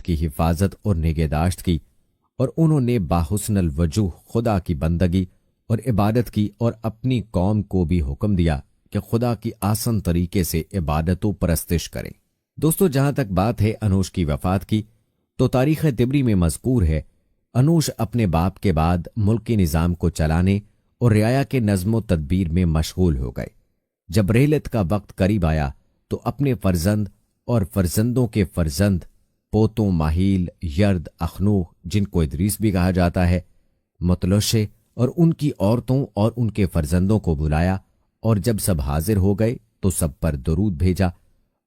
کی حفاظت اور نگہداشت کی، اور انہوں نے باحسن الوجوہ خدا کی بندگی اور عبادت کی، اور اپنی قوم کو بھی حکم دیا کہ خدا کی آسان طریقے سے عبادت و پرستش کریں۔ دوستو، جہاں تک بات ہے انوش کی وفات کی، تو تاریخ طبری میں مذکور ہے انوش اپنے باپ کے بعد ملکی نظام کو چلانے اور رعایا کے نظم و تدبیر میں مشغول ہو گئے۔ جب رحلت کا وقت قریب آیا تو اپنے فرزند اور فرزندوں کے فرزند، پوتوں ماہیل، یرد، اخنوخ جن کو ادریس بھی کہا جاتا ہے، متلشے اور ان کی عورتوں اور ان کے فرزندوں کو بلایا، اور جب سب حاضر ہو گئے تو سب پر درود بھیجا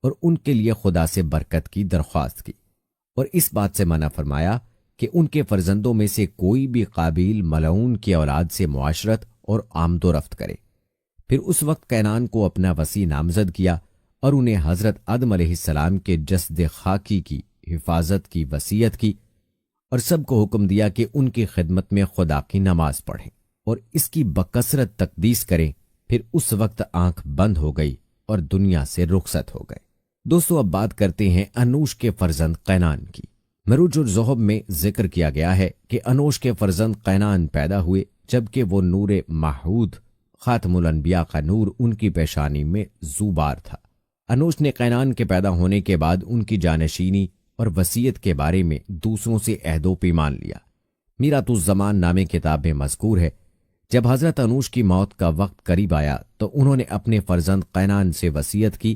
اور ان کے لیے خدا سے برکت کی درخواست کی، اور اس بات سے منع فرمایا کہ ان کے فرزندوں میں سے کوئی بھی قابیل ملعون کی اولاد سے معاشرت اور آمد و رفت کرے۔ پھر اس وقت کینان کو اپنا وصی نامزد کیا اور انہیں حضرت آدم علیہ السلام کے جسد خاکی کی حفاظت کی وصیت کی، اور سب کو حکم دیا کہ ان کی خدمت میں خدا کی نماز پڑھیں اور اس کی بکثرت تقدیس کریں۔ پھر اس وقت آنکھ بند ہو گئی اور دنیا سے رخصت ہو گئے۔ دوستو، اب بات کرتے ہیں انوش کے فرزند قینان کی۔ مروج الزہب میں ذکر کیا گیا ہے کہ انوش کے فرزند قینان پیدا ہوئے جبکہ وہ نور محود خاتم الانبیاء کا نور ان کی پیشانی میں زوبار تھا۔ انوش نے قینان کے پیدا ہونے کے بعد ان کی جانشینی اور وصیت کے بارے میں دوسروں سے عہد و پیمان لیا۔ میرات الزمان نامے کتاب میں مذکور ہے جب حضرت انوش کی موت کا وقت قریب آیا تو انہوں نے اپنے فرزند قینان سے وصیت کی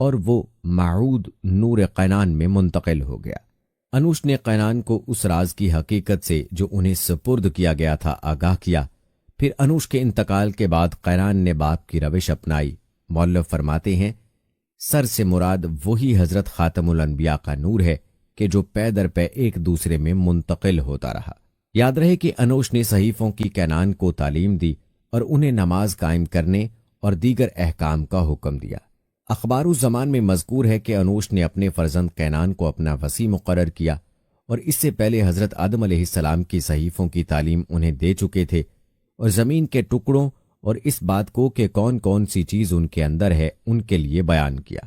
اور وہ معود نور قینان میں منتقل ہو گیا۔ انوش نے قینان کو اس راز کی حقیقت سے جو انہیں سپرد کیا گیا تھا آگاہ کیا۔ پھر انوش کے انتقال کے بعد قینان نے باپ کی روش اپنائی۔ مؤلف فرماتے ہیں سر سے مراد وہی حضرت خاتم الانبیاء کا نور ہے کہ جو پے در پے ایک دوسرے میں منتقل ہوتا رہا۔ یاد رہے کہ انوش نے صحیفوں کی کینان کو تعلیم دی اور انہیں نماز قائم کرنے اور دیگر احکام کا حکم دیا۔ اخبار الزمان میں مذکور ہے کہ انوش نے اپنے فرزند کینان کو اپنا وصی مقرر کیا، اور اس سے پہلے حضرت آدم علیہ السلام کی صحیفوں کی تعلیم انہیں دے چکے تھے، اور زمین کے ٹکڑوں اور اس بات کو کہ کون کون سی چیز ان کے اندر ہے ان کے لیے بیان کیا۔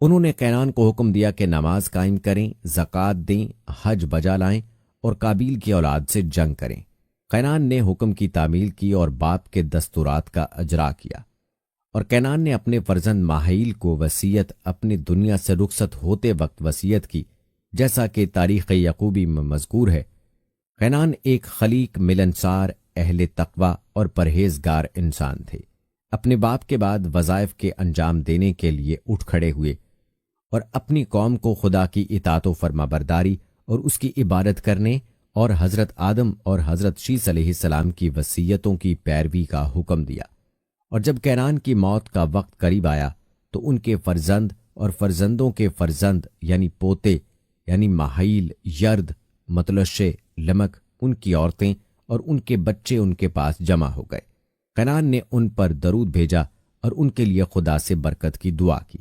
انہوں نے کینان کو حکم دیا کہ نماز قائم کریں، زکوٰۃ دیں، حج بجا لائیں اور قابیل کی اولاد سے جنگ کریں۔ کینان نے حکم کی تعمیل کی اور باپ کے دستورات کا اجرا کیا، اور کینان نے اپنے فرزند ماہیل کو وصیت اپنی دنیا سے رخصت ہوتے وقت وصیت کی، جیسا کہ تاریخ یعقوبی میں مذکور ہے۔ کینان ایک خلیق، ملنسار، اہل تقوی اور پرہیزگار انسان تھے۔ اپنے باپ کے بعد وظائف کے انجام دینے کے لیے اٹھ کھڑے ہوئے اور اپنی قوم کو خدا کی اطاعت و فرما برداری اور اس کی عبادت کرنے اور حضرت آدم اور حضرت شیث علیہ السلام کی وصیتوں کی پیروی کا حکم دیا۔ اور جب کینان کی موت کا وقت قریب آیا تو ان کے فرزند اور فرزندوں کے فرزند یعنی پوتے یعنی ماہیل، یرد، متلشے، لمک، ان کی عورتیں اور ان کے بچے ان کے پاس جمع ہو گئے۔ کینان نے ان پر درود بھیجا اور ان کے لیے خدا سے برکت کی دعا کی۔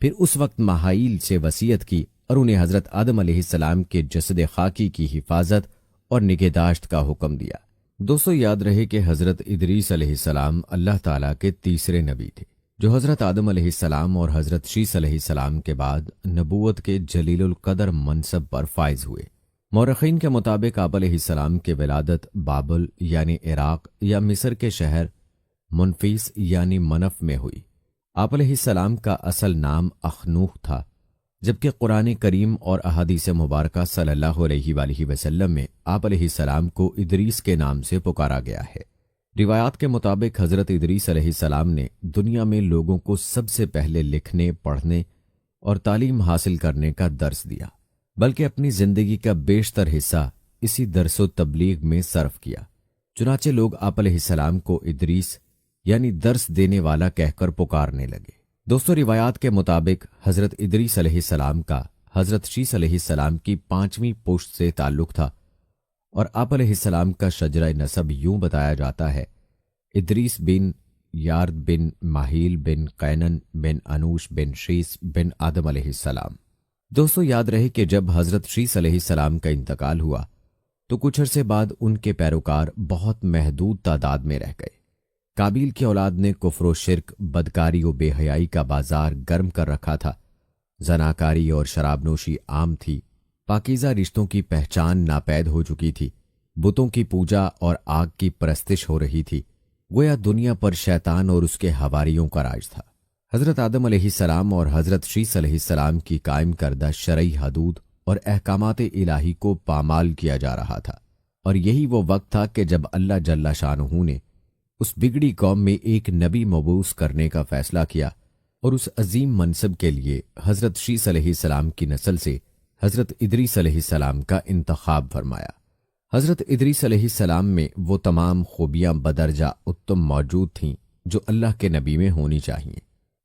پھر اس وقت ماہیل سے وصیت کی اور انہیں حضرت آدم علیہ السلام کے جسد خاکی کی حفاظت اور نگہداشت کا حکم دیا۔ دوستو، یاد رہے کہ حضرت ادریس علیہ السلام اللہ تعالیٰ کے تیسرے نبی تھے جو حضرت آدم علیہ السلام اور حضرت شیث علیہ السلام کے بعد نبوت کے جلیل القدر منصب پر فائز ہوئے۔ مورخین کے مطابق آپ علیہ السلام کی ولادت بابل یعنی عراق یا مصر کے شہر منفیس یعنی منف میں ہوئی۔ آپ علیہ السلام کا اصل نام اخنوخ تھا، جبکہ قرآن کریم اور احادیث مبارکہ صلی اللہ علیہ وآلہ وسلم میں آپ علیہ السلام کو ادریس کے نام سے پکارا گیا ہے۔ روایات کے مطابق حضرت ادریس علیہ السلام نے دنیا میں لوگوں کو سب سے پہلے لکھنے، پڑھنے اور تعلیم حاصل کرنے کا درس دیا، بلکہ اپنی زندگی کا بیشتر حصہ اسی درس و تبلیغ میں صرف کیا۔ چنانچہ لوگ آپ علیہ السلام کو ادریس یعنی درس دینے والا کہہ کر پکارنے لگے۔ دوستو، روایات کے مطابق حضرت ادریس علیہ السلام کا حضرت شیث علیہ السلام کی 5ویں پشت سے تعلق تھا، اور آپ علیہ السلام کا شجرہ نسب یوں بتایا جاتا ہے: ادریس بن یارد بن ماہیل بن قینن بن انوش بن شیث بن آدم علیہ السلام۔ دوستو، یاد رہے کہ جب حضرت شیث علیہ السلام کا انتقال ہوا تو کچھ عرصے بعد ان کے پیروکار بہت محدود تعداد میں رہ گئے۔ قابیل کی اولاد نے کفر و شرک، بدکاری و بے حیائی کا بازار گرم کر رکھا تھا۔ زناکاری اور شراب نوشی عام تھی، पाकीज़ा रिश्तों की पहचान नापैद हो चुकी थी। बुतों की पूजा और आग की परस्तिश हो रही थी। गोया दुनिया पर शैतान और उसके हवारियों का राज था। हज़रत आदम अलैहिस्सलाम और हज़रत शीस अलैहिस्सलाम की कायम करदा शरई हदूद और अहकामात इलाही को पामाल किया जा रहा था, और यही वो वक्त था कि जब अल्लाह जल्ला शानहू ने उस बिगड़ी कौम में एक नबी मबूस करने का फैसला किया और उस अजीम मनसब के लिए हज़रत शीस अलैहिस्सलाम की नस्ल से हज़रत इदरीस अलैहिस्सलाम का इंतखाब फरमाया। हज़रत इदरीस अलैहिस्सलाम में वो तमाम खूबियां बदरजा उत्तम मौजूद थीं जो अल्लाह के नबी में होनी चाहिए।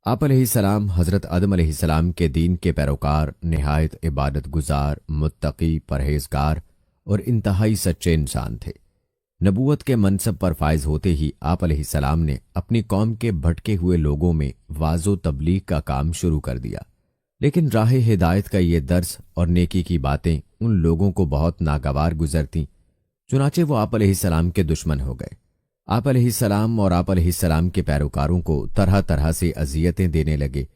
आप अलैहिस्सलाम हज़रत आदम अलैहिस्सलाम के दीन के पैरोकार, निहायत इबादत गुजार, मुत्तकी, परहेजगार और इंतहाई सच्चे इंसान थे। नबूवत के मनसब पर फायज होते ही आप अलैहिस्सलाम ने अपनी कौम के भटके हुए लोगों में वाज़ो तबलीग का काम शुरू कर दिया। लेकिन राह हिदायत का ये दर्स और नेकी की बातें उन लोगों को बहुत नागवार गुजरतीं, चुनाचे वो आप अलैहिस्सलाम के दुश्मन हो गए। आप अलैहिस्सलाम और आप अलैहिस्सलाम के पैरोकारों को तरह तरह से अजियतें देने लगे,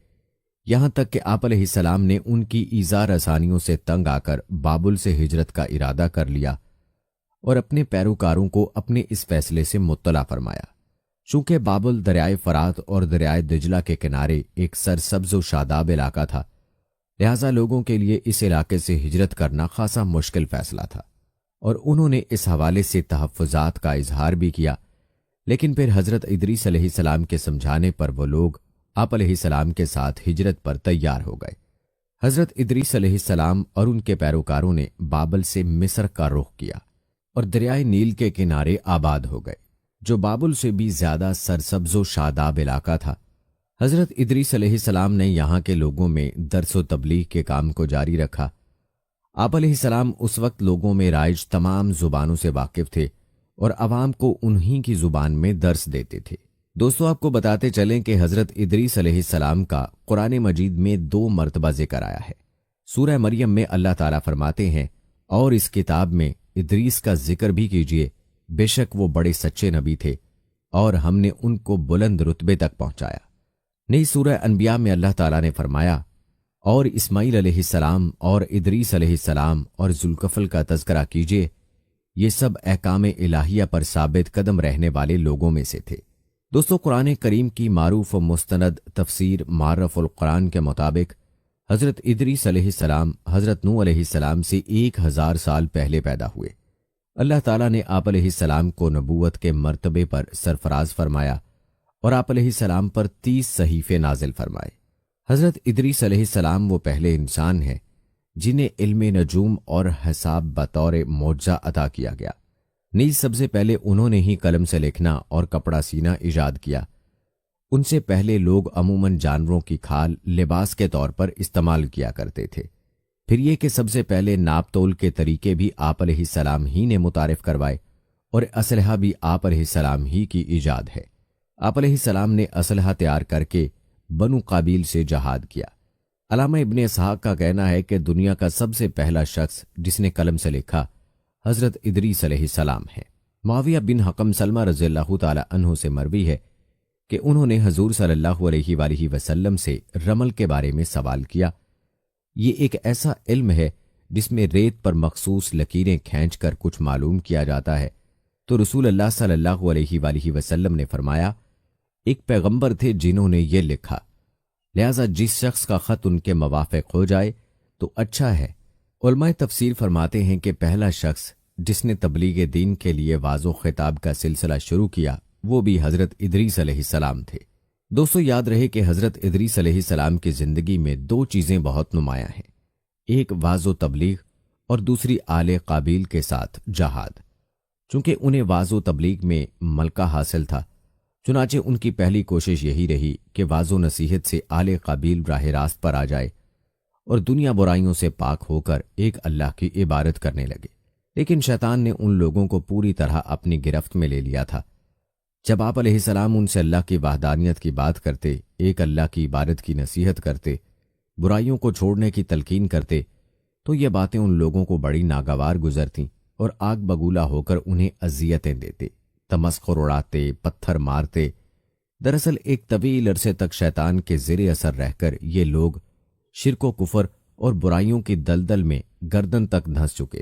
यहां तक कि आप अलैहिस्सलाम ने उनकी ईज़ा रसानियों से तंग आकर बाबुल से हिजरत का इरादा कर लिया और अपने पैरोकारों को अपने इस फैसले से मुत्तला फरमाया। चूंकि बाबुल दरियाए फरात और दरियाए दिजला के किनारे एक सरसब्ज़ व शादाब इलाका था, लिहाजा लोगों के लिए इस इलाके से हिजरत करना खासा मुश्किल फैसला था और उन्होंने इस हवाले से तहफ़्फ़ुज़ात का इजहार भी किया। लेकिन फिर हज़रत इदरीस अलैहिस्सलाम के समझाने पर वो लोग आप अलैहिस्सलाम के साथ हिजरत पर तैयार हो गए। हज़रत इदरीस अलैहिस्सलाम और उनके पैरोकारों ने बाबल से मिस्र का रुख किया और दरियाए नील के किनारे आबाद हो गए, जो बाबुल से भी ज्यादा सरसब्ज़ व शादाब इलाका था। हज़रत इदरीस अलैहिस्सलाम ने यहाँ के लोगों में दर्स व तबलीग के काम को जारी रखा। आप अलैहिस्सलाम उस वक्त लोगों में राइज तमाम जुबानों से वाकिफ थे और अवाम को उन्हीं की जुबान में दर्स देते थे। दोस्तों, आपको बताते चलें कि हज़रत इदरीस अलैहिस्सलाम का कुरान मजीद में 2 मरतबा जिक्र आया है। सूरह मरियम में अल्लाह ताला फरमाते हैं, और इस किताब में इदरीस का जिक्र भी कीजिए, बेशक वो बड़े सच्चे नबी थे और हमने उनको बुलंद रुतबे तक पहुंचाया। नई सूरह अनबिया में अल्लाह ताला ने फरमाया, और इस्माईल अलैहिस्सलाम और इदरीस अलैहिस्सलाम और जुल्कफल का तज़किरा कीजिए, ये सब अहकाम इलाहिया पर साबित कदम रहने वाले लोगों में से थे। दोस्तों, कुरान करीम की मारूफ व मुस्तनद तफसीर मारफ़ुल कुरान के मुताबिक हज़रत इदरीस अलैहिस्सलाम हज़रत नूह अलैहिस्सलाम से 1000 साल पहले पैदा हुए। अल्लाह ताला ने आप अलैहिस्सलाम को नबूवत के मर्तबे पर सरफराज फरमाया और आप अलैहिस्सलाम पर 30 सहीफे नाजिल फरमाए। हज़रत इदरीस अलैहिस्सलाम वो पहले इंसान हैं जिन्हें इल्म नजूम और हिसाब बतौर मौजज़ा अता किया गया। नहीं, सबसे पहले उन्होंने ही कलम से लिखना और कपड़ा सीना ईजाद किया। उनसे पहले लोग अमूमन जानवरों की खाल लिबास के तौर पर इस्तेमाल किया करते थे। फिर ये कि सबसे पहले नाप तोल के तरीके भी आप अलैहिस्सलाम ही ने मुतारिफ करवाए और असलहा भी आप अलैहिस्सलाम ही की ईजाद है। आप अलैहिस्सलाम ने असलहा तैयार करके बनु काबील से जहाद किया। अलामा इब्ने इसहाक का कहना है कि दुनिया का सबसे पहला शख्स जिसने कलम से लिखा हज़रत इदरीस अलैहिस्सलाम है। मुआविया बिन हकम सलमा रज़ियल्लाहु ताला अन्हु से मरवी है कि उन्होंने हजूर सल्लल्लाहु अलैहि वसल्लम से रमल के बारे में सवाल किया। ये एक ऐसा इल्म है जिसमें रेत पर मखसूस लकीरें खींचकर कुछ मालूम किया जाता है। तो रसूल अल्लाह सल्लल्लाहु अलैहि वसल्लम ने फरमाया, एक पैगंबर थे जिन्होंने ये लिखा, लिहाजा जिस शख्स का खत उनके मवाफिक हो जाए तो अच्छा है। उलमाए तफसीर फरमाते हैं कि पहला शख्स जिसने तबलीग दीन के लिए वाज़ो खिताब का सिलसिला शुरू किया वो भी हज़रत इदरीस अलैहिस्सलाम थे। दोस्तों, याद रहे कि हज़रत इदरीस अलैहिस्सलाम की ज़िंदगी में 2 चीज़ें बहुत नुमायां हैं, एक वाज़ो तबलीग और दूसरी आले काबिल के साथ जहाद। चूंकि उन्हें वाज़ो तबलीग में मलका हासिल था, चुनाचे उनकी पहली कोशिश यही रही कि वाज़ो नसीहत से आले काबिल राह रास्त पर आ जाए और दुनिया बुराइयों से पाक होकर एक अल्लाह की इबादत करने लगे। लेकिन शैतान ने उन लोगों को पूरी तरह अपनी गिरफ्त में ले लिया था। जब आप अलैहिस्सलाम उनसे अल्लाह की वहदानियत की बात करते, एक अल्लाह की इबादत की नसीहत करते, बुराइयों को छोड़ने की तलकीन करते, तो ये बातें उन लोगों को बड़ी नागवार गुजरती और आग बगूला होकर उन्हें अजियतें देते, तमस्खुर उड़ाते, पत्थर मारते। दरअसल एक तवील अरसे तक शैतान के ज़ेरे असर रहकर ये लोग शिर्क व कुफर और बुराइयों की दलदल में گردن تک دھنس چکے